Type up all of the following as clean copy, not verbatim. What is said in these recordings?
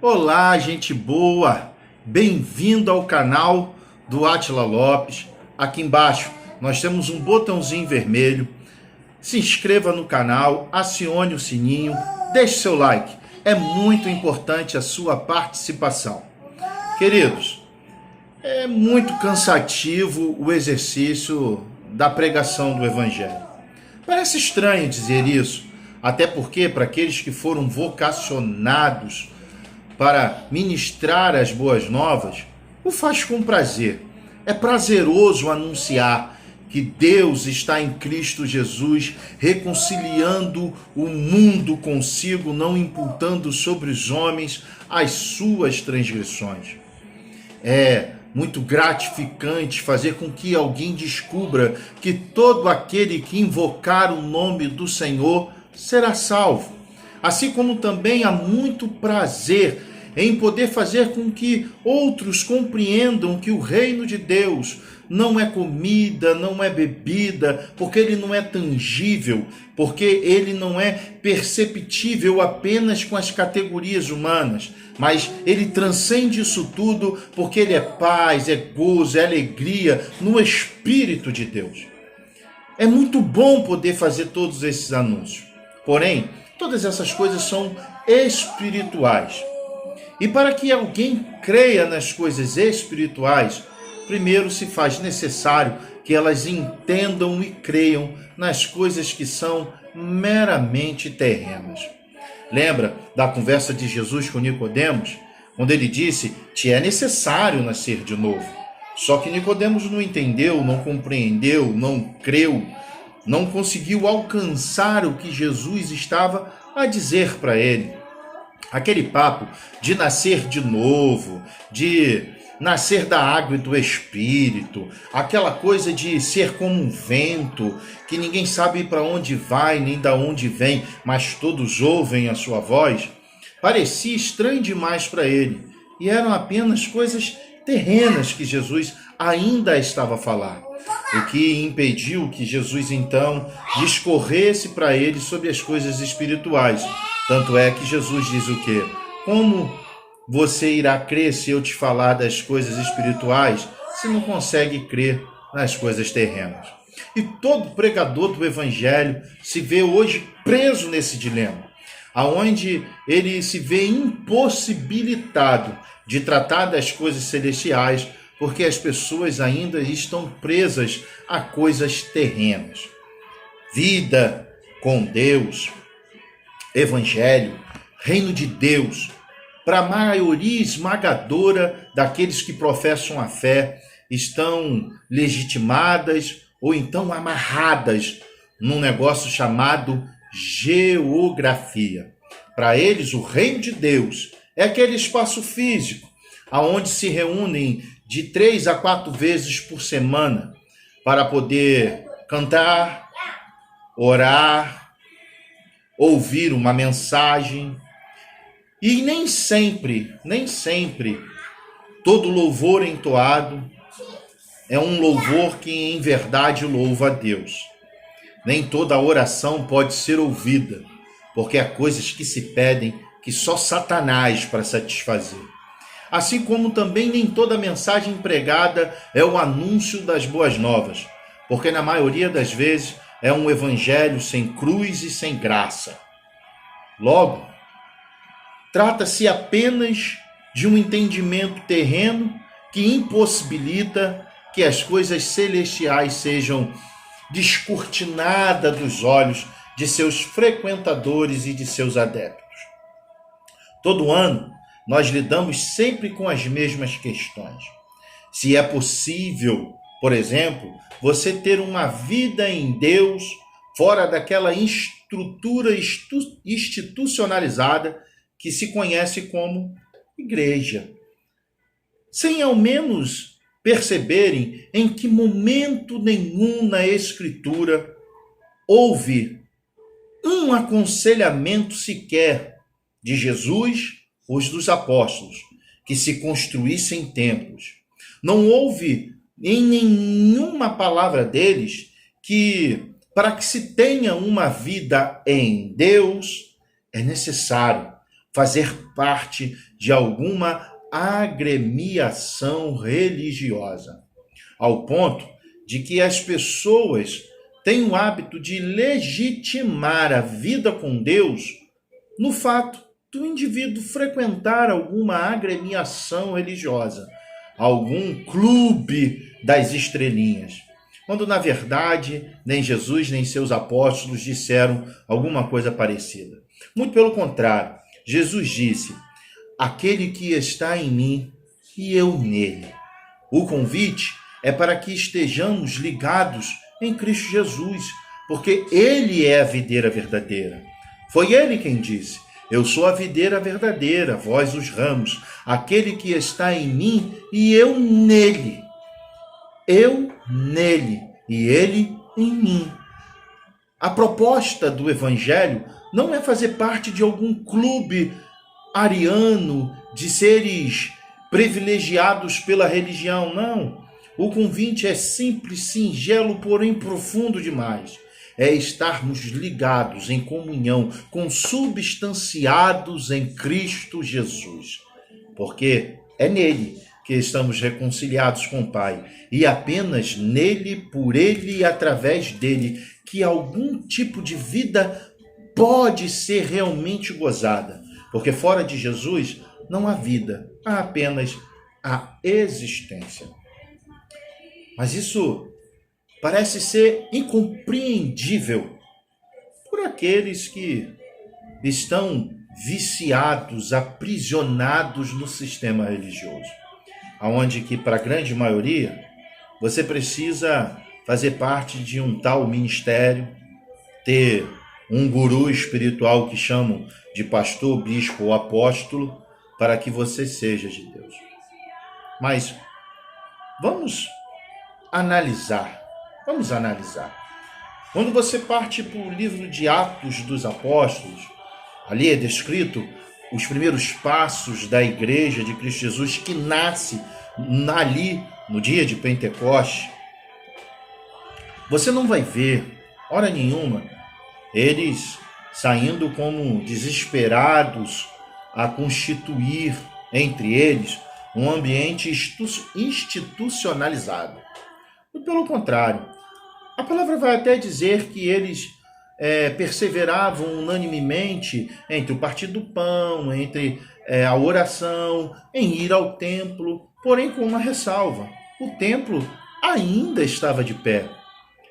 Olá, gente boa! Bem-vindo ao canal do Átila Lopes. Aqui embaixo nós temos um botãozinho vermelho. Se inscreva no canal, acione o sininho, deixe seu like. É muito importante a sua participação. Queridos, é muito cansativo o exercício da pregação do Evangelho. Parece estranho dizer isso, até porque para aqueles que foram vocacionados para ministrar as boas novas, o faz com prazer. É prazeroso anunciar que Deus está em Cristo Jesus, reconciliando o mundo consigo, não imputando sobre os homens as suas transgressões. É muito gratificante fazer com que alguém descubra que todo aquele que invocar o nome do Senhor será salvo. Assim como também há muito prazer em poder fazer com que outros compreendam que o reino de Deus não é comida, não é bebida, porque ele não é tangível, porque ele não é perceptível apenas com as categorias humanas, mas ele transcende isso tudo porque ele é paz, é gozo, é alegria no Espírito de Deus. É muito bom poder fazer todos esses anúncios, porém, todas essas coisas são espirituais. E para que alguém creia nas coisas espirituais, primeiro se faz necessário que elas entendam e creiam nas coisas que são meramente terrenas. Lembra da conversa de Jesus com Nicodemos, quando ele disse: "Te é necessário nascer de novo". Só que Nicodemos não entendeu, não compreendeu, não creu, não conseguiu alcançar o que Jesus estava a dizer para ele. Aquele papo de nascer de novo, de nascer da água e do Espírito, aquela coisa de ser como um vento, que ninguém sabe para onde vai nem de onde vem, mas todos ouvem a sua voz, parecia estranho demais para ele. E eram apenas coisas terrenas que Jesus ainda estava a falar. O que impediu que Jesus então discorresse para ele sobre as coisas espirituais. Tanto é que Jesus diz o quê? Como você irá crer se eu te falar das coisas espirituais, se não consegue crer nas coisas terrenas? E todo pregador do Evangelho se vê hoje preso nesse dilema, aonde ele se vê impossibilitado de tratar das coisas celestiais, porque as pessoas ainda estão presas a coisas terrenas. Vida com Deus, Evangelho, Reino de Deus, para a maioria esmagadora daqueles que professam a fé, estão legitimadas ou então amarradas num negócio chamado geografia. Para eles, o Reino de Deus é aquele espaço físico, aonde se reúnem de 3 a 4 vezes por semana para poder cantar, orar, ouvir uma mensagem. E nem sempre todo louvor entoado é um louvor que em verdade louva a Deus. Nem toda oração pode ser ouvida, porque há coisas que se pedem que só Satanás para satisfazer. Assim como também nem toda mensagem pregada é o anúncio das boas novas, porque na maioria das vezes é um evangelho sem cruz e sem graça. Logo, trata-se apenas de um entendimento terreno que impossibilita que as coisas celestiais sejam descortinadas dos olhos de seus frequentadores e de seus adeptos. Todo ano, nós lidamos sempre com as mesmas questões. Se é possível, por exemplo, você ter uma vida em Deus fora daquela estrutura institucionalizada que se conhece como igreja, sem ao menos perceberem em que momento nenhum na Escritura houve um aconselhamento sequer de Jesus ou dos apóstolos que se construíssem templos. Não houve em nenhuma palavra deles que, para que se tenha uma vida em Deus, é necessário fazer parte de alguma agremiação religiosa, ao ponto de que as pessoas têm o hábito de legitimar a vida com Deus no fato do indivíduo frequentar alguma agremiação religiosa, algum clube das estrelinhas, quando na verdade nem Jesus nem seus apóstolos disseram alguma coisa parecida. Muito pelo contrário, Jesus disse: aquele que está em mim e eu nele. O convite é para que estejamos ligados em Cristo Jesus, porque ele é a videira verdadeira. Foi ele quem disse: eu sou a videira verdadeira, vós os ramos, aquele que está em mim e eu nele. Eu nele e ele em mim. A proposta do Evangelho não é fazer parte de algum clube ariano de seres privilegiados pela religião, não. O convite é simples, singelo, porém profundo demais. É estarmos ligados em comunhão, consubstanciados em Cristo Jesus. Porque é nele que estamos reconciliados com o Pai. E apenas nele, por ele e através dele, que algum tipo de vida pode ser realmente gozada. Porque fora de Jesus não há vida, há apenas a existência. Mas isso parece ser incompreendível por aqueles que estão viciados, aprisionados no sistema religioso, aonde que para a grande maioria você precisa fazer parte de um tal ministério, ter um guru espiritual que chamam de pastor, bispo ou apóstolo, para que você seja de Deus. Mas vamos analisar. Quando você parte para o livro de Atos dos Apóstolos, ali é descrito os primeiros passos da igreja de Cristo Jesus, que nasce ali no dia de Pentecostes. Você não vai ver, hora nenhuma, eles saindo como desesperados a constituir entre eles um ambiente institucionalizado. E pelo contrário, a palavra vai até dizer que eles perseveravam unanimemente entre o partir do pão, entre a oração, em ir ao templo, porém com uma ressalva: o templo ainda estava de pé,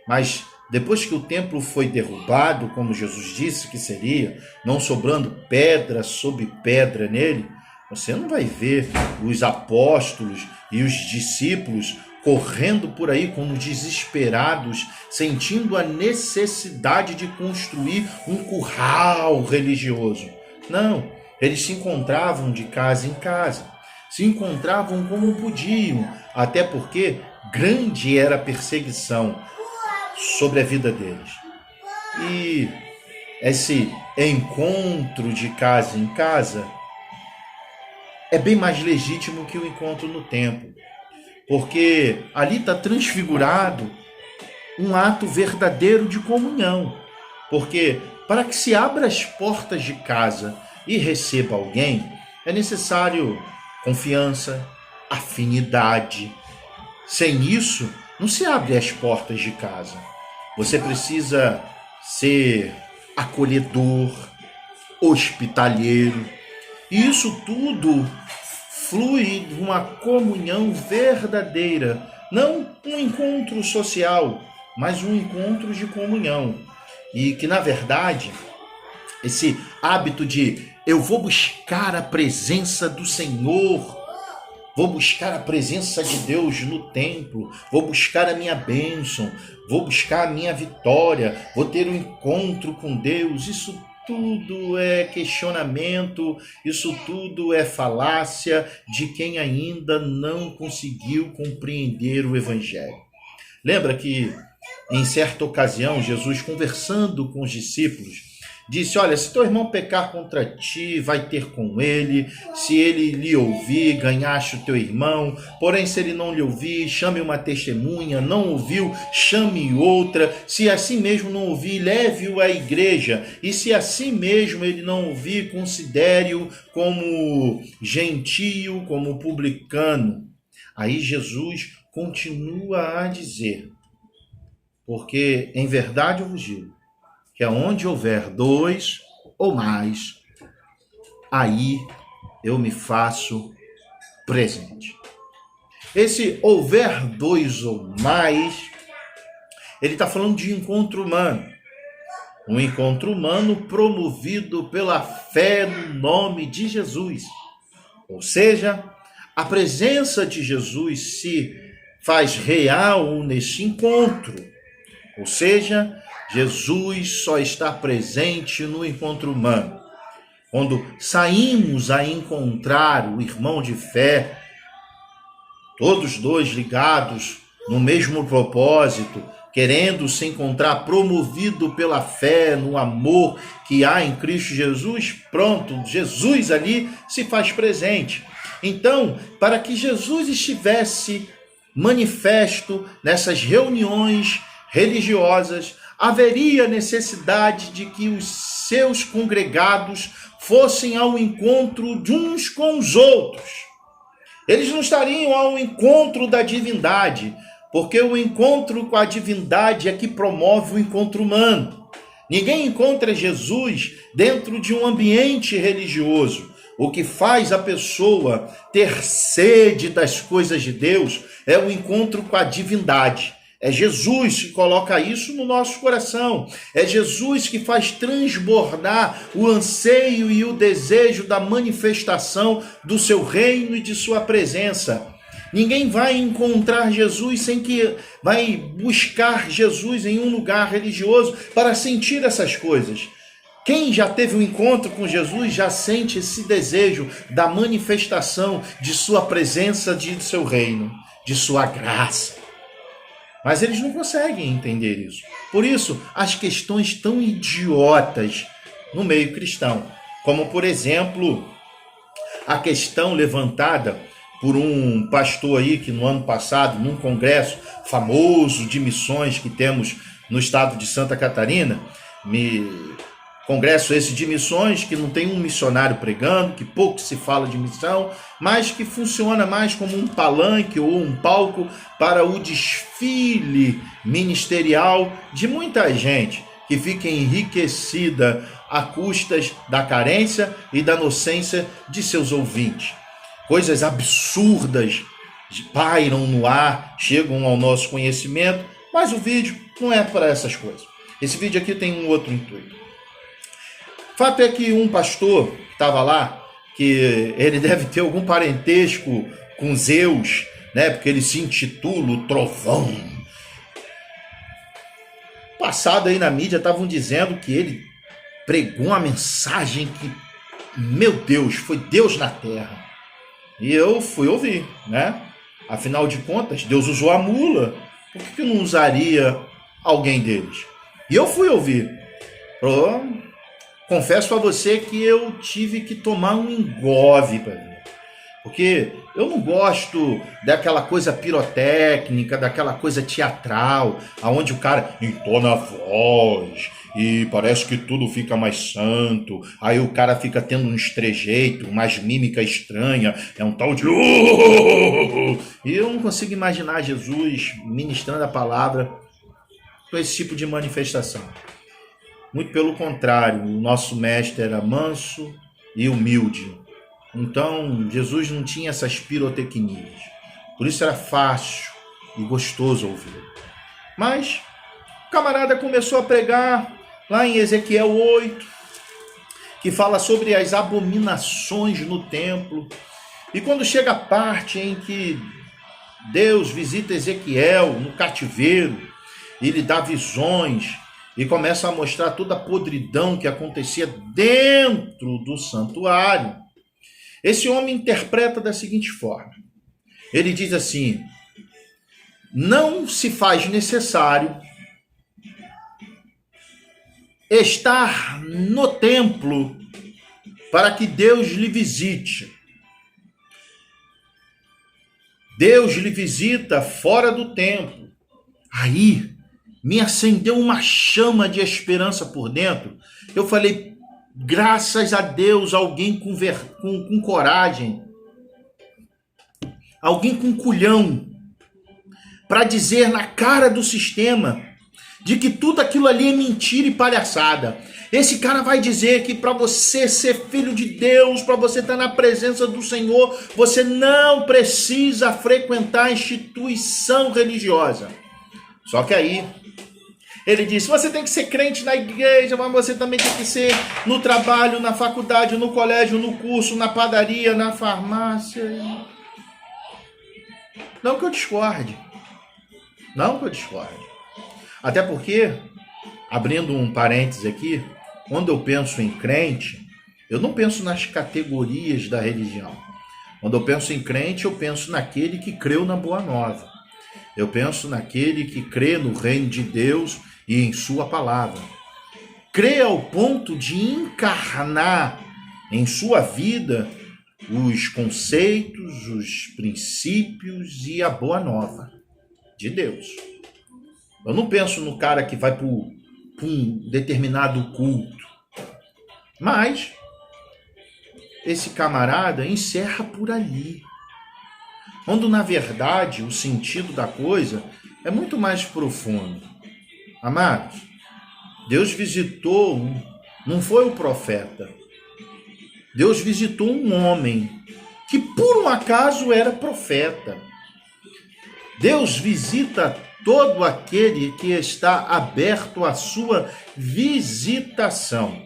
mas depois que o templo foi derrubado, como Jesus disse que seria, não sobrando pedra sobre pedra nele, você não vai ver os apóstolos e os discípulos correndo por aí como desesperados, sentindo a necessidade de construir um curral religioso. Não, eles se encontravam de casa em casa, se encontravam como podiam, até porque grande era a perseguição sobre a vida deles. E esse encontro de casa em casa é bem mais legítimo que o encontro no templo, porque ali está transfigurado um ato verdadeiro de comunhão. Porque para que se abra as portas de casa e receba alguém, é necessário confiança, afinidade. Sem isso, não se abre as portas de casa. Você precisa ser acolhedor, hospitaleiro. E isso tudo flui de uma comunhão verdadeira. Não um encontro social, mas um encontro de comunhão. E que, na verdade, esse hábito de eu vou buscar a presença do Senhor, vou buscar a presença de Deus no templo, vou buscar a minha bênção, vou buscar a minha vitória, vou ter um encontro com Deus, isso tudo é questionamento, isso tudo é falácia de quem ainda não conseguiu compreender o Evangelho. Lembra que, em certa ocasião, Jesus, conversando com os discípulos, disse: olha, se teu irmão pecar contra ti, vai ter com ele, se ele lhe ouvir, ganhaste o teu irmão, porém se ele não lhe ouvir, chame uma testemunha, não ouviu, chame outra, se assim mesmo não ouvir, leve-o à igreja, e se assim mesmo ele não ouvir, considere-o como gentio, como publicano. Aí Jesus continua a dizer: porque em verdade eu vos digo, que aonde houver dois ou mais, aí eu me faço presente. Esse houver dois ou mais, ele está falando de encontro humano. Um encontro humano promovido pela fé no nome de Jesus. Ou seja, a presença de Jesus se faz real nesse encontro. Ou seja, Jesus só está presente no encontro humano. Quando saímos a encontrar o irmão de fé, todos dois ligados no mesmo propósito, querendo se encontrar, promovido pela fé, no amor que há em Cristo Jesus, pronto, Jesus ali se faz presente. Então, para que Jesus estivesse manifesto nessas reuniões religiosas, haveria necessidade de que os seus congregados fossem ao encontro de uns com os outros. Eles não estariam ao encontro da divindade, porque o encontro com a divindade é que promove o encontro humano. Ninguém encontra Jesus dentro de um ambiente religioso. O que faz a pessoa ter sede das coisas de Deus é o encontro com a divindade. É Jesus que coloca isso no nosso coração. É Jesus que faz transbordar o anseio e o desejo da manifestação do seu reino e de sua presença. Ninguém vai encontrar Jesus sem que vai buscar Jesus em um lugar religioso para sentir essas coisas. Quem já teve um encontro com Jesus já sente esse desejo da manifestação de sua presença, de seu reino, de sua graça. Mas eles não conseguem entender isso. Por isso, as questões tão idiotas no meio cristão, como, por exemplo, a questão levantada por um pastor aí que no ano passado, num congresso famoso de missões que temos no estado de Santa Catarina, congresso esse de missões que não tem um missionário pregando, que pouco se fala de missão, mas que funciona mais como um palanque ou um palco para o desfile ministerial de muita gente que fica enriquecida a custas da carência e da inocência de seus ouvintes. Coisas absurdas pairam no ar, chegam ao nosso conhecimento, mas o vídeo não é para essas coisas. Esse vídeo aqui tem um outro intuito. Fato é que um pastor estava lá, que ele deve ter algum parentesco com Zeus, né? Porque ele se intitula o Trovão. Passado aí na mídia estavam dizendo que ele pregou uma mensagem que, meu Deus, foi Deus na Terra. E eu fui ouvir, né? Afinal de contas, Deus usou a mula, por que não usaria alguém deles? E eu fui ouvir. Confesso a você que eu tive que tomar um engove para ver. Porque eu não gosto daquela coisa pirotécnica, daquela coisa teatral, aonde o cara entona a voz e parece que tudo fica mais santo. Aí o cara fica tendo um trejeito, umas mímica estranha, é um tal de... E eu não consigo imaginar Jesus ministrando a palavra com esse tipo de manifestação. Muito pelo contrário, o nosso mestre era manso e humilde. Então, Jesus não tinha essas pirotecnias. Por isso era fácil e gostoso ouvir. Mas o camarada começou a pregar lá em Ezequiel 8, que fala sobre as abominações no templo. E quando chega a parte em que Deus visita Ezequiel no cativeiro e lhe dá visões e começa a mostrar toda a podridão que acontecia dentro do santuário, esse homem interpreta da seguinte forma. Ele diz assim: não se faz necessário estar no templo para que Deus lhe visite. Deus lhe visita fora do templo. Aí me acendeu uma chama de esperança por dentro. Eu falei, graças a Deus, alguém com coragem, alguém com culhão, para dizer na cara do sistema de que tudo aquilo ali é mentira e palhaçada. Esse cara vai dizer que para você ser filho de Deus, para você estar na presença do Senhor, você não precisa frequentar a instituição religiosa. Só que aí ele disse, você tem que ser crente na igreja, mas você também tem que ser no trabalho, na faculdade, no colégio, no curso, na padaria, na farmácia. Não que eu discorde. Não que eu discorde. Até porque, abrindo um parêntese aqui, quando eu penso em crente, eu não penso nas categorias da religião. Quando eu penso em crente, eu penso naquele que creu na Boa Nova. Eu penso naquele que crê no reino de Deus e em sua palavra. Crê ao ponto de encarnar em sua vida os conceitos, os princípios e a Boa Nova de Deus. Eu não penso no cara que vai para um determinado culto. Mas esse camarada encerra por ali. Quando, na verdade, o sentido da coisa é muito mais profundo. Amados, Deus visitou, não foi o profeta. Deus visitou um homem que, por um acaso, era profeta. Deus visita todo aquele que está aberto à sua visitação.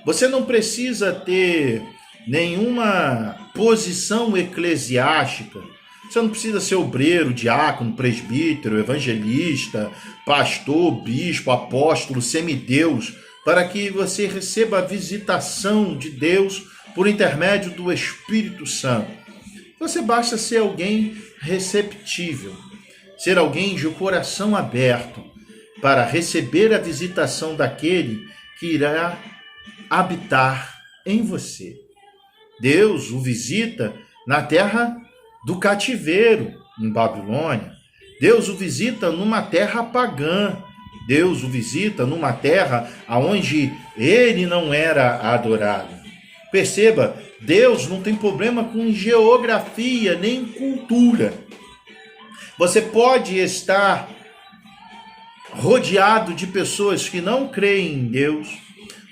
Você não precisa ter nenhuma posição eclesiástica. Você não precisa ser obreiro, diácono, presbítero, evangelista, pastor, bispo, apóstolo, semideus, para que você receba a visitação de Deus por intermédio do Espírito Santo. Você basta ser alguém receptível, ser alguém de coração aberto para receber a visitação daquele que irá habitar em você. Deus o visita na terra do cativeiro, em Babilônia. Deus o visita numa terra pagã. Deus o visita numa terra onde ele não era adorado. Perceba, Deus não tem problema com geografia nem cultura. Você pode estar rodeado de pessoas que não creem em Deus,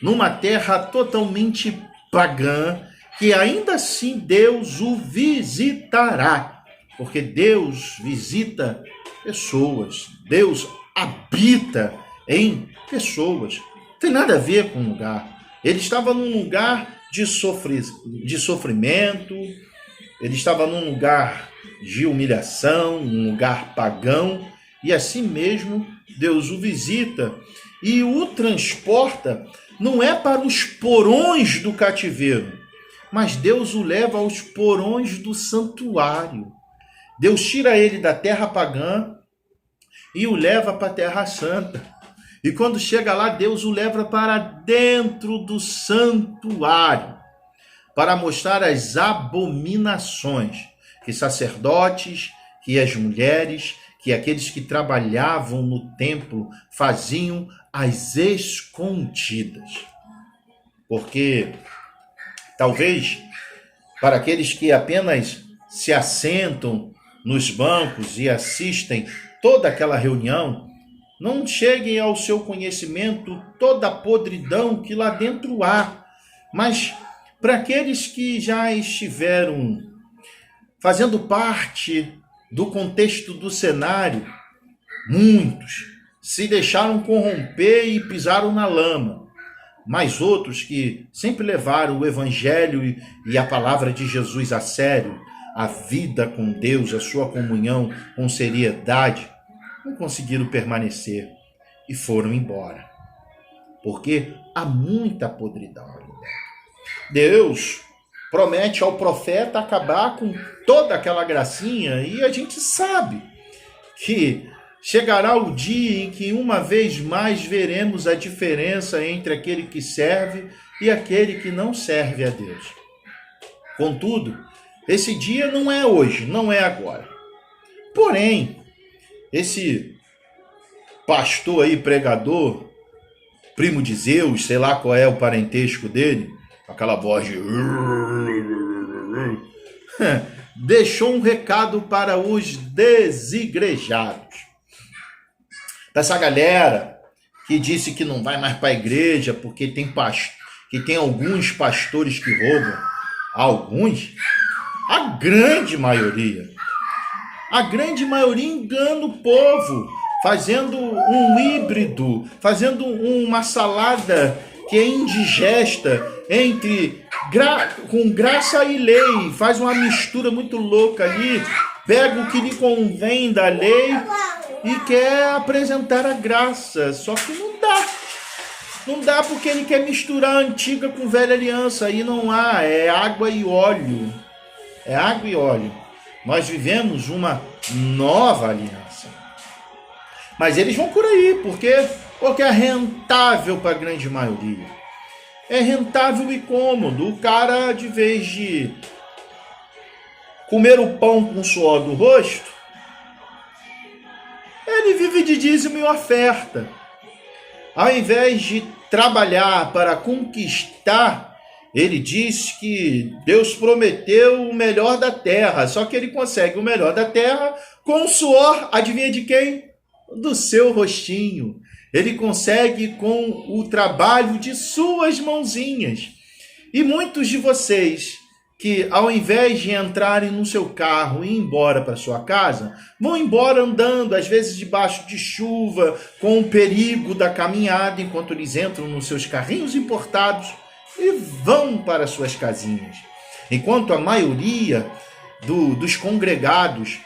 numa terra totalmente pagã, que ainda assim Deus o visitará, porque Deus visita pessoas, Deus habita em pessoas. Não tem nada a ver com o lugar. Ele estava num lugar de sofrimento, ele estava num lugar de humilhação, um lugar pagão, e assim mesmo Deus o visita e o transporta, não é para os porões do cativeiro, mas Deus o leva aos porões do santuário. Deus tira ele da terra pagã e o leva para a terra santa. E quando chega lá, Deus o leva para dentro do santuário, para mostrar as abominações que sacerdotes, que as mulheres, que aqueles que trabalhavam no templo faziam às escondidas. Porque talvez para aqueles que apenas se assentam nos bancos e assistem toda aquela reunião, não cheguem ao seu conhecimento toda a podridão que lá dentro há. Mas para aqueles que já estiveram fazendo parte do contexto do cenário, muitos se deixaram corromper e pisaram na lama. Mas outros que sempre levaram o evangelho e a palavra de Jesus a sério, a vida com Deus, a sua comunhão com seriedade, não conseguiram permanecer e foram embora. Porque há muita podridão ali dentro. Deus promete ao profeta acabar com toda aquela gracinha e a gente sabe que chegará o dia em que uma vez mais veremos a diferença entre aquele que serve e aquele que não serve a Deus. Contudo, esse dia não é hoje, não é agora. Porém, esse pastor aí, pregador, primo de Zeus, sei lá qual é o parentesco dele, aquela voz de... deixou um recado para os desigrejados. Dessa galera que disse que não vai mais para a igreja porque tem alguns pastores que roubam. Alguns? A grande maioria engana o povo, fazendo um híbrido, fazendo uma salada que é indigesta com graça e lei, faz uma mistura muito louca ali, pega o que lhe convém da lei e quer apresentar a graça, só que não dá porque ele quer misturar a antiga com velha aliança, aí não há, é água e óleo, nós vivemos uma nova aliança, mas eles vão por aí, porque é rentável para a grande maioria, é rentável e cômodo, o cara de vez de comer o pão com o suor do rosto, ele vive de dízimo e oferta. Ao invés de trabalhar para conquistar, ele diz que Deus prometeu o melhor da terra, só que ele consegue o melhor da terra com o suor, adivinha de quem? Do seu rostinho. Ele consegue com o trabalho de suas mãozinhas. E muitos de vocês que, ao invés de entrarem no seu carro e ir embora para sua casa, vão embora andando, às vezes debaixo de chuva, com o perigo da caminhada, enquanto eles entram nos seus carrinhos importados e vão para suas casinhas. Enquanto a maioria dos congregados,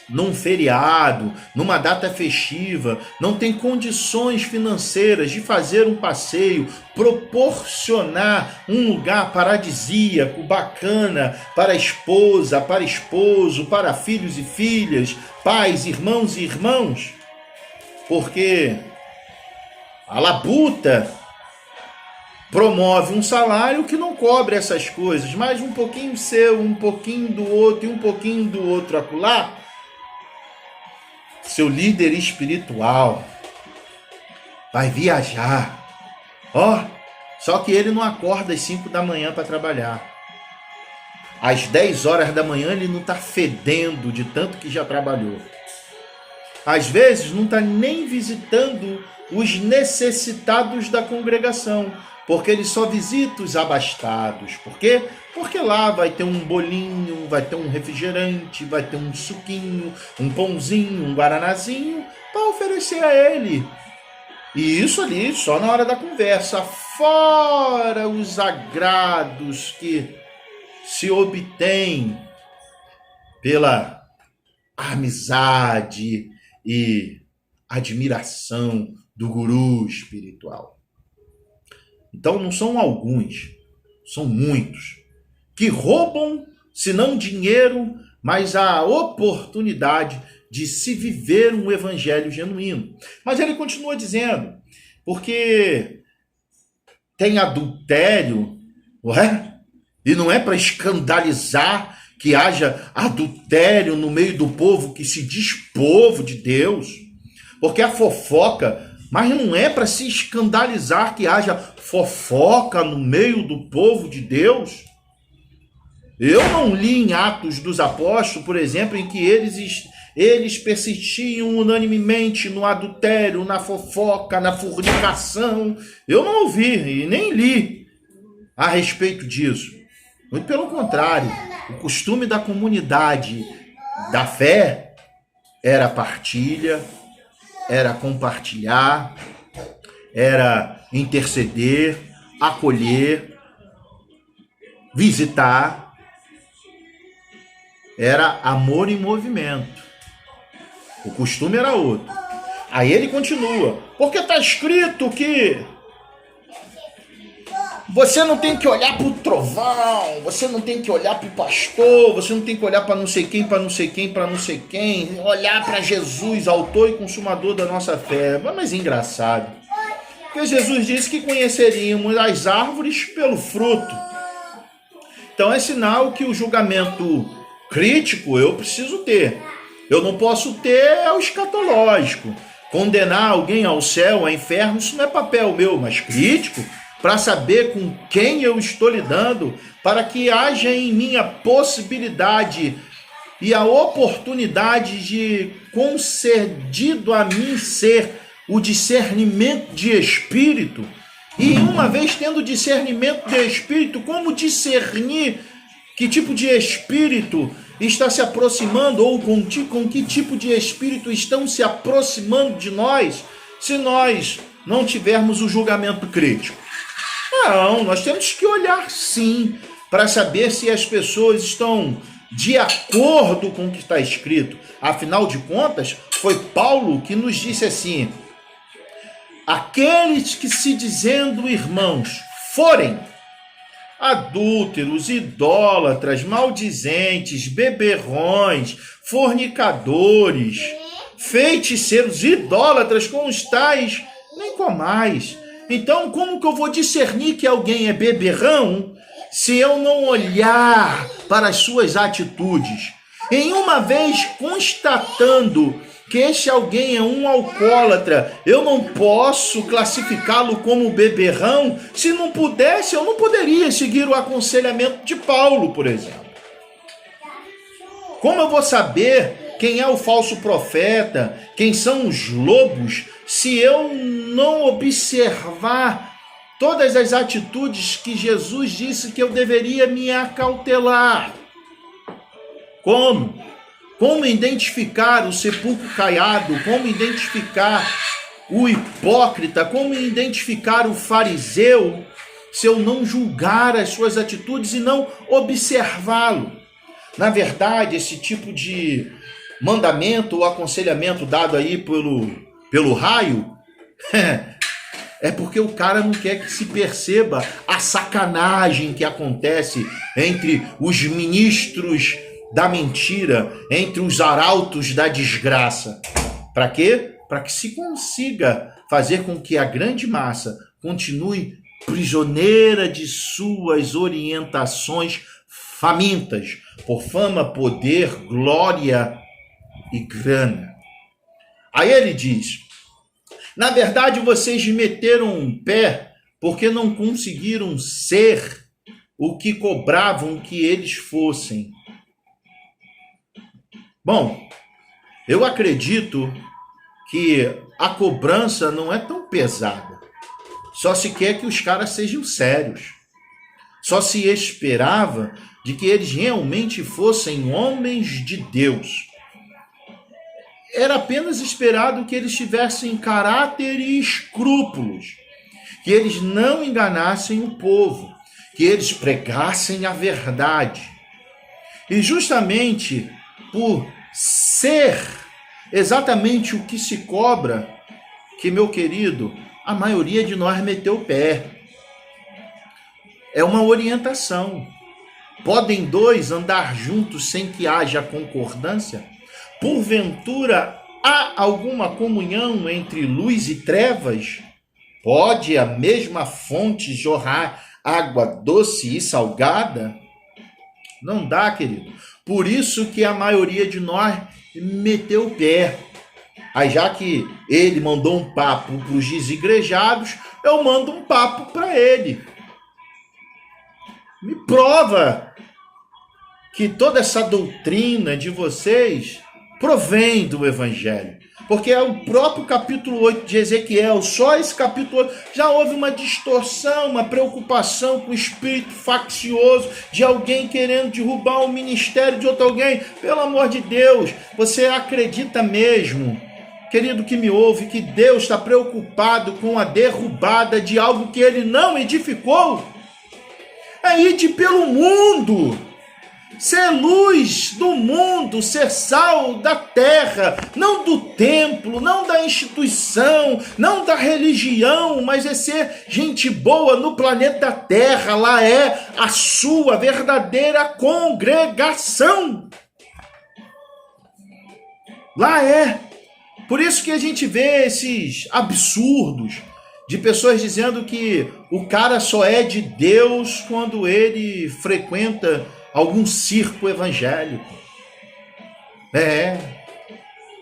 num feriado, numa data festiva, não tem condições financeiras de fazer um passeio, proporcionar um lugar paradisíaco, bacana, para a esposa, para esposo, para filhos e filhas, pais, irmãos e irmãos, porque a labuta promove um salário que não cobre essas coisas, mas um pouquinho seu, um pouquinho do outro e um pouquinho do outro acolá. Seu líder espiritual vai viajar. Só que ele não acorda às 5 da manhã para trabalhar. Às 10 horas da manhã ele não está fedendo de tanto que já trabalhou. Às vezes não está nem visitando os necessitados da congregação, porque ele só visita os abastados. Por quê? Porque lá vai ter um bolinho, vai ter um refrigerante, vai ter um suquinho, um pãozinho, um guaranazinho para oferecer a ele. E isso ali só na hora da conversa, fora os agrados que se obtém pela amizade e admiração do guru espiritual. Então não são alguns, são muitos, que roubam, se não dinheiro, mas a oportunidade de se viver um evangelho genuíno. Mas ele continua dizendo, porque tem adultério, e não é para escandalizar que haja adultério no meio do povo que se diz povo de Deus, porque a fofoca, mas não é para se escandalizar que haja fofoca no meio do povo de Deus. Eu não li em Atos dos Apóstolos, por exemplo, em que eles persistiam unanimemente no adultério, na fofoca, na fornicação. Eu não ouvi e nem li a respeito disso. Muito pelo contrário, o costume da comunidade da fé era partilha, era compartilhar, era interceder, acolher, visitar. Era amor em movimento. O costume era outro. Aí ele continua. Porque está escrito que Você não tem que olhar para o trovão, você não tem que olhar para o pastor, você não tem que olhar para não sei quem, para não sei quem, para não sei quem, olhar para Jesus, autor e consumador da nossa fé. Mas engraçado, porque Jesus disse que conheceríamos as árvores pelo fruto. Então é sinal que o julgamento crítico eu preciso ter. Eu não posso ter o escatológico. Condenar alguém ao céu, ao inferno, isso não é papel meu, mas crítico, para saber com quem eu estou lidando, para que haja em mim a possibilidade e a oportunidade de concedido a mim ser o discernimento de espírito. E uma vez tendo discernimento de espírito, como discernir que tipo de espírito está se aproximando ou com que tipo de espírito estão se aproximando de nós, se nós não tivermos o julgamento crítico? Não, nós temos que olhar sim para saber se as pessoas estão de acordo com o que está escrito. Afinal de contas, foi Paulo que nos disse assim: aqueles que se dizendo irmãos forem adúlteros, idólatras, maldizentes, beberrões, fornicadores, feiticeiros, idólatras, com os tais, nem comais. Então, como que eu vou discernir que alguém é beberrão se eu não olhar para as suas atitudes? Em uma vez constatando que este alguém é um alcoólatra, eu não posso classificá-lo como beberrão. Se não pudesse, eu não poderia seguir o aconselhamento de Paulo, por exemplo. Como eu vou saber quem é o falso profeta, quem são os lobos, se eu não observar todas as atitudes que Jesus disse que eu deveria me acautelar? Como? Como identificar o sepulcro caiado? Como identificar o hipócrita? Como identificar o fariseu se eu não julgar as suas atitudes e não observá-lo? Na verdade, esse tipo de mandamento ou aconselhamento dado aí pelo raio é porque o cara não quer que se perceba a sacanagem que acontece entre os ministros da mentira, entre os arautos da desgraça. Para quê? Para que se consiga fazer com que a grande massa continue prisioneira de suas orientações famintas por fama, poder, glória e grana. Aí ele diz: na verdade vocês meteram um pé porque não conseguiram ser o que cobravam que eles fossem. Bom, eu acredito que a cobrança não é tão pesada. Só se quer que os caras sejam sérios. Só se esperava de que eles realmente fossem homens de Deus. Era apenas esperado que eles tivessem caráter e escrúpulos, que eles não enganassem o povo, que eles pregassem a verdade. E justamente por ser exatamente o que se cobra, que, meu querido, a maioria de nós meteu o pé. É uma orientação. Podem dois andar juntos sem que haja concordância? Porventura, há alguma comunhão entre luz e trevas? Pode a mesma fonte jorrar água doce e salgada? Não dá, querido. Por isso que a maioria de nós meteu o pé. Aí já que ele mandou um papo para os desigrejados, eu mando um papo para ele. Me prova que toda essa doutrina de vocês provém do Evangelho. Porque é o próprio capítulo 8 de Ezequiel, só esse capítulo 8, já houve uma distorção, uma preocupação com o espírito faccioso de alguém querendo derrubar o ministério de outro alguém. Pelo amor de Deus, você acredita mesmo, querido que me ouve, que Deus está preocupado com a derrubada de algo que ele não edificou? É ide pelo mundo ser luz do mundo, ser sal da terra, não do templo, não da instituição, não da religião, mas é ser gente boa no planeta Terra. Lá é a sua verdadeira congregação. Lá é. Por isso que a gente vê esses absurdos de pessoas dizendo que o cara só é de Deus quando ele frequenta algum circo evangélico.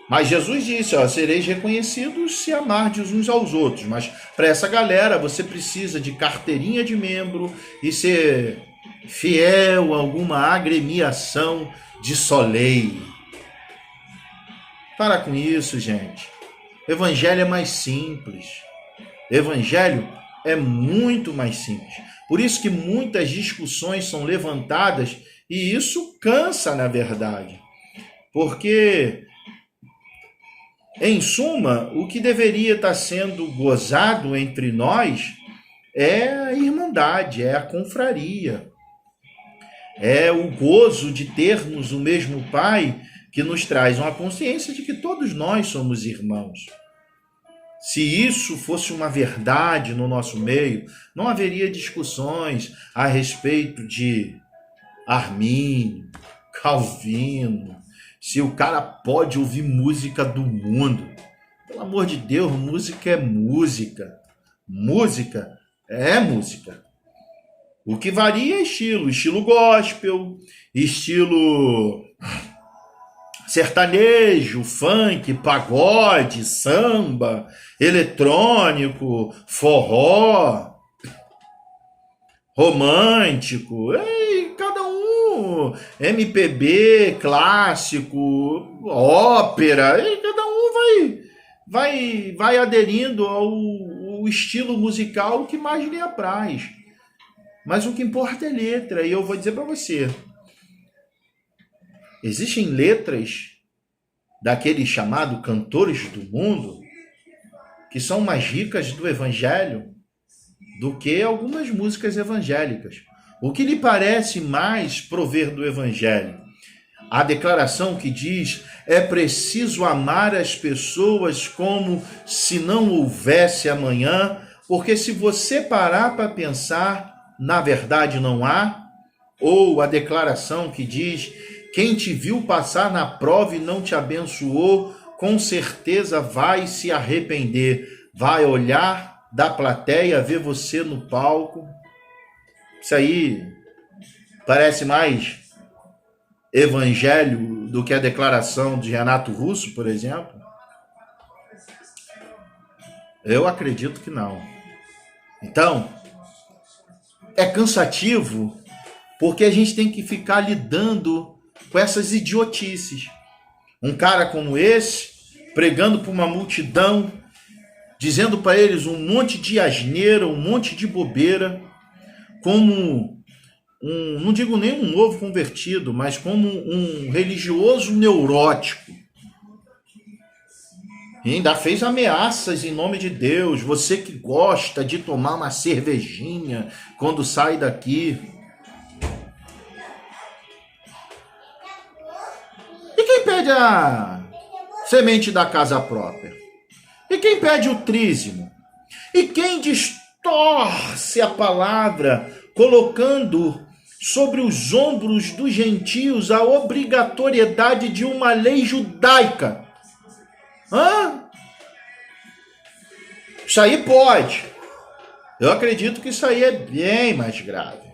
Mas Jesus disse, sereis reconhecidos se amardes uns aos outros. Mas para essa galera você precisa de carteirinha de membro e ser fiel a alguma agremiação de soleil. Para com isso, gente. Evangelho é mais simples. Evangelho é muito mais simples. Por isso que muitas discussões são levantadas e isso cansa, na verdade. Porque, em suma, o que deveria estar sendo gozado entre nós é a irmandade, é a confraria. É o gozo de termos o mesmo Pai que nos traz uma consciência de que todos nós somos irmãos. Se isso fosse uma verdade no nosso meio, não haveria discussões a respeito de Armínio, Calvino, se o cara pode ouvir música do mundo. Pelo amor de Deus, música é música. Música é música. O que varia é estilo gospel, estilo sertanejo, funk, pagode, samba, eletrônico, forró, romântico, cada um, MPB, clássico, ópera, cada um vai aderindo ao estilo musical que mais lhe apraz. Mas o que importa é letra, e eu vou dizer para você, existem letras daqueles chamados cantores do mundo que são mais ricas do evangelho do que algumas músicas evangélicas. O que lhe parece mais prover do evangelho? A declaração que diz: é preciso amar as pessoas como se não houvesse amanhã, porque se você parar para pensar, na verdade não há. Ou a declaração que diz: quem te viu passar na prova e não te abençoou, com certeza vai se arrepender. Vai olhar da plateia, ver você no palco. Isso aí parece mais evangelho do que a declaração de Renato Russo, por exemplo? Eu acredito que não. Então, é cansativo porque a gente tem que ficar lidando com essas idiotices. Um cara como esse, pregando para uma multidão, dizendo para eles um monte de asneira, um monte de bobeira, como não digo nem um novo convertido, mas como um religioso neurótico. E ainda fez ameaças em nome de Deus. Você que gosta de tomar uma cervejinha quando sai daqui. E quem pede a semente da casa própria? E quem pede o trízimo? E quem distorce a palavra, colocando sobre os ombros dos gentios a obrigatoriedade de uma lei judaica? Isso aí pode. Eu acredito que isso aí é bem mais grave.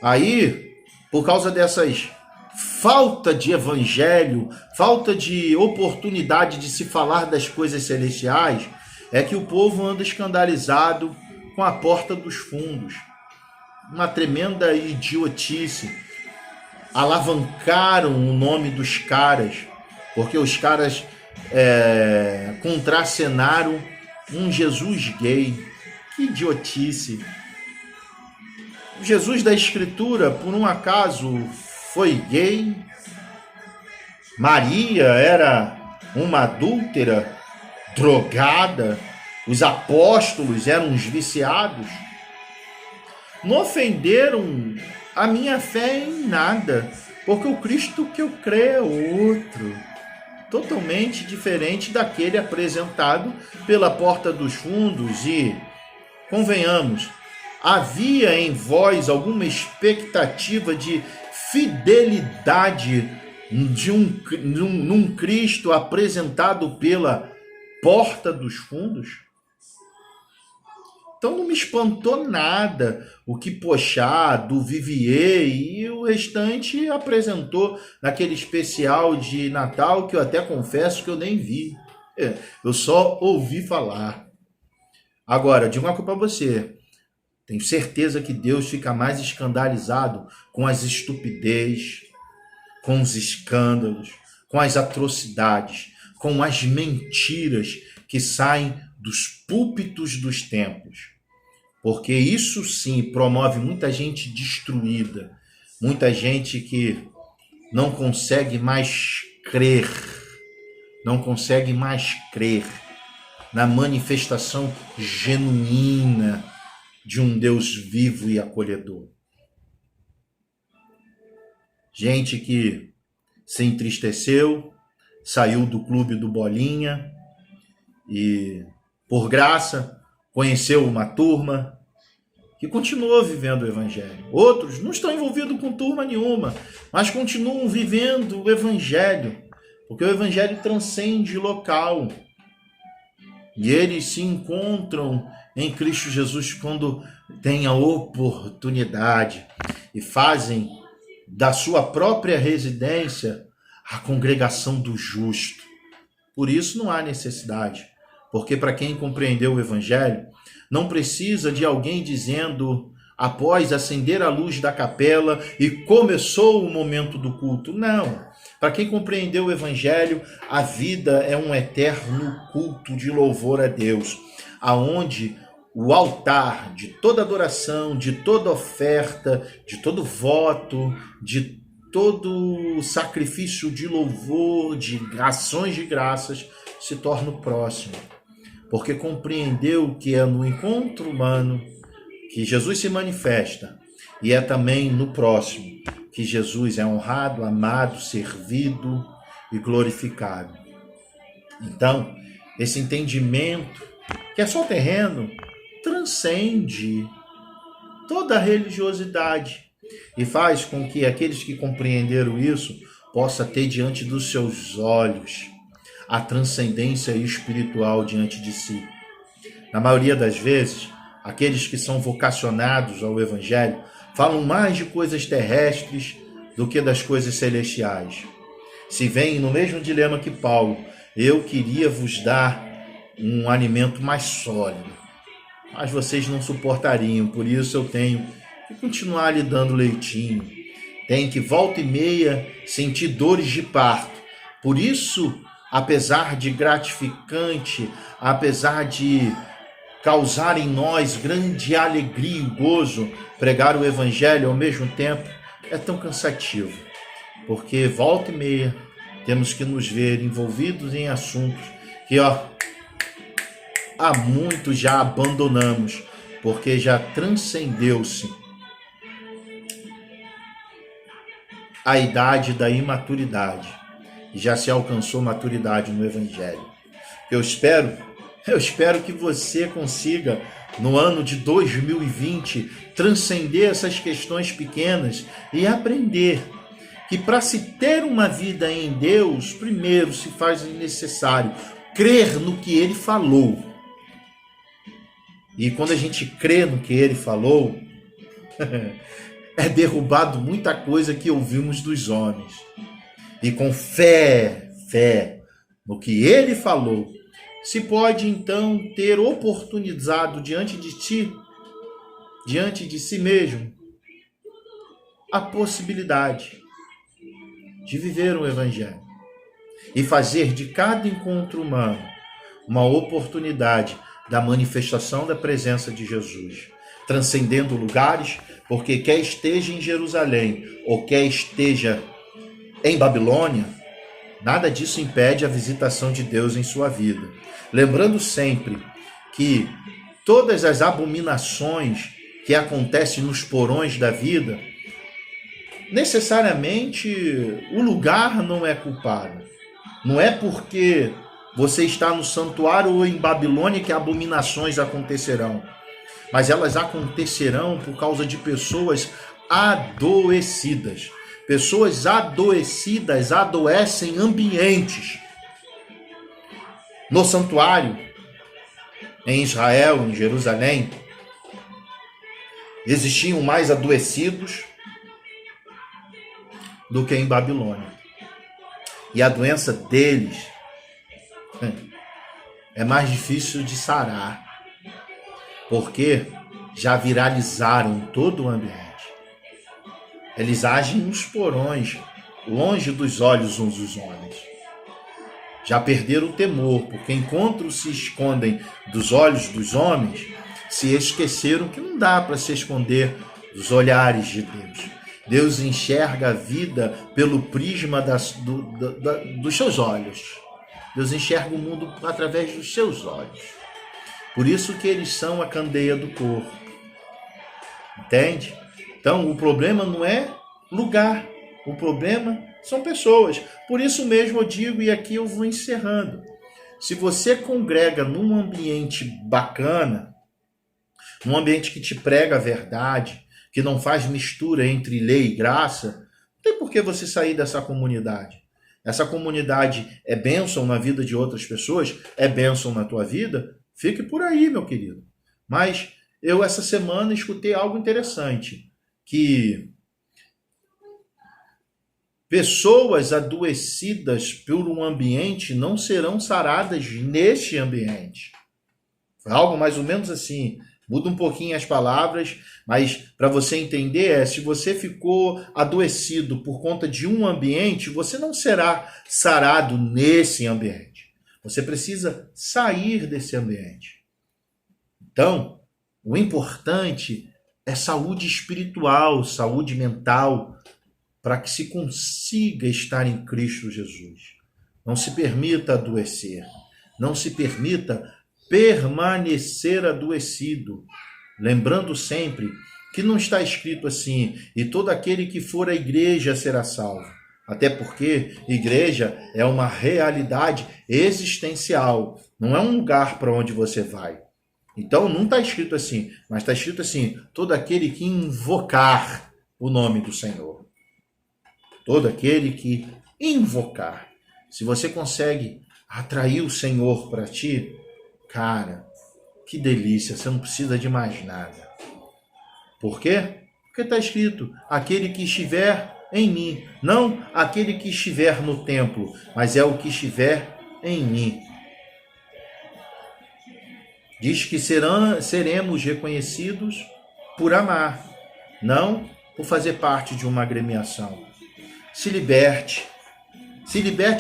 Aí, por causa dessas falta de evangelho, falta de oportunidade de se falar das coisas celestiais, é que o povo anda escandalizado com a porta dos fundos. Uma tremenda idiotice. Alavancaram o nome dos caras, porque os caras contracenaram um Jesus gay. Que idiotice. O Jesus da Escritura, por um acaso, foi gay? Maria era uma adúltera, drogada? Os apóstolos eram uns viciados? Não ofenderam a minha fé é em nada, porque o Cristo que eu creio é outro, totalmente diferente daquele apresentado pela porta dos fundos. E, convenhamos, havia em vós alguma expectativa de fidelidade num Cristo apresentado pela porta dos fundos? Então não me espantou nada o que Pochá, do Vivier e o restante apresentou naquele especial de Natal, que eu até confesso que eu nem vi. Eu só ouvi falar. Agora, digo uma coisa para você. Tenho certeza que Deus fica mais escandalizado com as estupidez, com os escândalos, com as atrocidades, com as mentiras que saem dos púlpitos dos templos. Porque isso sim promove muita gente destruída, muita gente que não consegue mais crer, na manifestação genuína de um Deus vivo e acolhedor. Gente que se entristeceu, saiu do clube do Bolinha e, por graça, conheceu uma turma que continuou vivendo o Evangelho. Outros não estão envolvidos com turma nenhuma, mas continuam vivendo o Evangelho, porque o Evangelho transcende local. E eles se encontram em Cristo Jesus quando têm a oportunidade e fazem da sua própria residência a congregação do justo. Por isso não há necessidade, porque para quem compreendeu o Evangelho, não precisa de alguém dizendo, após acender a luz da capela e começou o momento do culto. Não. Para quem compreendeu o Evangelho, a vida é um eterno culto de louvor a Deus, aonde o altar de toda adoração, de toda oferta, de todo voto, de todo sacrifício de louvor, de ações de graças, se torna o próximo. Porque compreendeu que é no encontro humano que Jesus se manifesta, e é também no próximo que Jesus é honrado, amado, servido e glorificado. Então, esse entendimento, que é só terreno, transcende toda a religiosidade e faz com que aqueles que compreenderam isso possam ter diante dos seus olhos a transcendência espiritual diante de si. Na maioria das vezes, aqueles que são vocacionados ao Evangelho falam mais de coisas terrestres do que das coisas celestiais. Se veem no mesmo dilema que Paulo, eu queria vos dar um alimento mais sólido, mas vocês não suportariam, por isso eu tenho que continuar lhe dando leitinho. Tenho que volta e meia sentir dores de parto. Por isso, apesar de gratificante, apesar de causar em nós grande alegria e gozo, pregar o Evangelho ao mesmo tempo é tão cansativo, porque volta e meia temos que nos ver envolvidos em assuntos que há muito já abandonamos, porque já transcendeu-se a idade da imaturidade e já se alcançou maturidade no Evangelho. Eu espero que você consiga, no ano de 2020, transcender essas questões pequenas e aprender que para se ter uma vida em Deus, primeiro se faz necessário crer no que Ele falou. E quando a gente crê no que Ele falou, é derrubado muita coisa que ouvimos dos homens. E com fé no que Ele falou, se pode então ter oportunizado diante de si mesmo, a possibilidade de viver o Evangelho e fazer de cada encontro humano uma oportunidade da manifestação da presença de Jesus, transcendendo lugares, porque quer esteja em Jerusalém ou quer esteja em Babilônia, nada disso impede a visitação de Deus em sua vida. Lembrando sempre que todas as abominações que acontecem nos porões da vida necessariamente o lugar não é culpado. Não é porque você está no santuário ou em Babilônia que abominações acontecerão. Mas elas acontecerão por causa de pessoas adoecidas. Pessoas adoecidas adoecem ambientes. No santuário, em Israel, em Jerusalém, existiam mais adoecidos do que em Babilônia. E a doença deles é mais difícil de sarar, porque já viralizaram todo o ambiente. Eles agem nos porões, longe dos olhos uns dos homens. Já perderam o temor, porque enquanto se escondem dos olhos dos homens, se esqueceram que não dá para se esconder dos olhares de Deus. Deus enxerga a vida pelo prisma dos seus olhos. Deus enxerga o mundo através dos seus olhos. Por isso que eles são a candeia do corpo. Entende? Então, o problema não é lugar. O problema são pessoas. Por isso mesmo eu digo, e aqui eu vou encerrando. Se você congrega num ambiente bacana, num ambiente que te prega a verdade, que não faz mistura entre lei e graça, não tem por que você sair dessa comunidade. Essa comunidade é bênção na vida de outras pessoas, é bênção na tua vida, fique por aí, meu querido. Mas eu essa semana escutei algo interessante, que pessoas adoecidas por um ambiente não serão saradas neste ambiente. Foi algo mais ou menos assim. Muda um pouquinho as palavras, mas para você entender, se você ficou adoecido por conta de um ambiente, você não será sarado nesse ambiente. Você precisa sair desse ambiente. Então, o importante é saúde espiritual, saúde mental, para que se consiga estar em Cristo Jesus. Não se permita adoecer. Não se permita permanecer adoecido. Lembrando sempre que não está escrito assim, e todo aquele que for à igreja será salvo. Até porque igreja é uma realidade existencial. Não é um lugar para onde você vai. Então não está escrito assim, mas está escrito assim, todo aquele que invocar o nome do Senhor. Todo aquele que invocar. Se você consegue atrair o Senhor para ti, cara, que delícia, você não precisa de mais nada. Por quê? Porque está escrito, aquele que estiver em mim. Não aquele que estiver no templo, mas é o que estiver em mim. Diz que seremos reconhecidos por amar, não por fazer parte de uma agremiação. Se liberte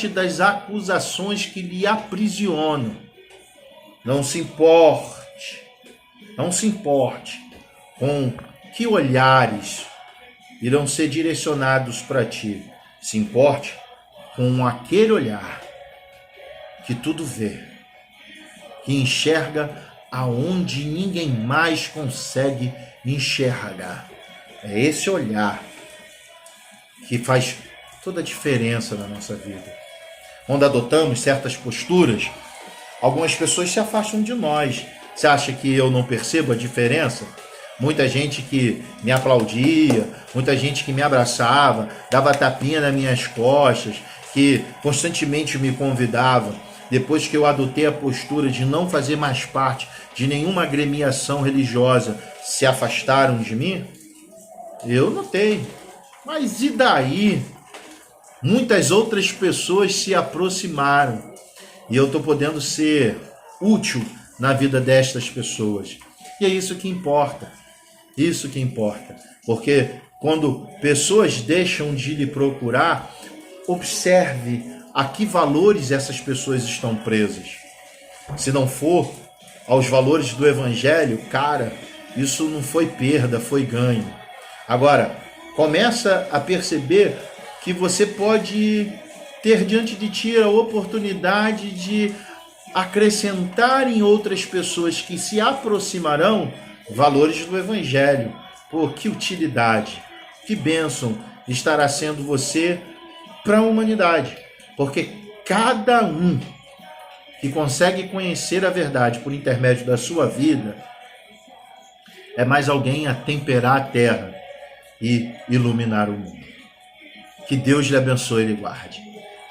das acusações que lhe aprisionam. Não se importe com que olhares irão ser direcionados para ti. Se importe com aquele olhar que tudo vê, que enxerga aonde ninguém mais consegue enxergar. É esse olhar que faz toda a diferença na nossa vida. Quando adotamos certas posturas, algumas pessoas se afastam de nós. Você acha que eu não percebo a diferença? Muita gente que me aplaudia, muita gente que me abraçava, dava tapinha nas minhas costas, que constantemente me convidava. Depois que eu adotei a postura de não fazer mais parte de nenhuma agremiação religiosa, se afastaram de mim? Eu notei. Mas e daí? Muitas outras pessoas se aproximaram. E eu estou podendo ser útil na vida destas pessoas. E é isso que importa. Isso que importa. Porque quando pessoas deixam de lhe procurar, observe a que valores essas pessoas estão presas. Se não for aos valores do Evangelho, cara, isso não foi perda, foi ganho. Agora, começa a perceber que você pode ter diante de ti a oportunidade de acrescentar em outras pessoas que se aproximarão valores do Evangelho. Pô, que utilidade, que bênção estará sendo você para a humanidade. Porque cada um que consegue conhecer a verdade por intermédio da sua vida é mais alguém a temperar a terra e iluminar o mundo. Que Deus lhe abençoe e lhe guarde.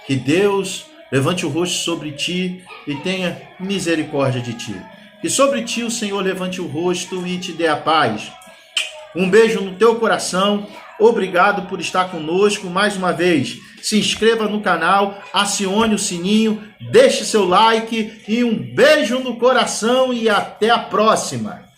Que Deus levante o rosto sobre ti e tenha misericórdia de ti. Que sobre ti o Senhor levante o rosto e te dê a paz. Um beijo no teu coração. Obrigado por estar conosco mais uma vez. Se inscreva no canal, acione o sininho, deixe seu like e um beijo no coração e até a próxima.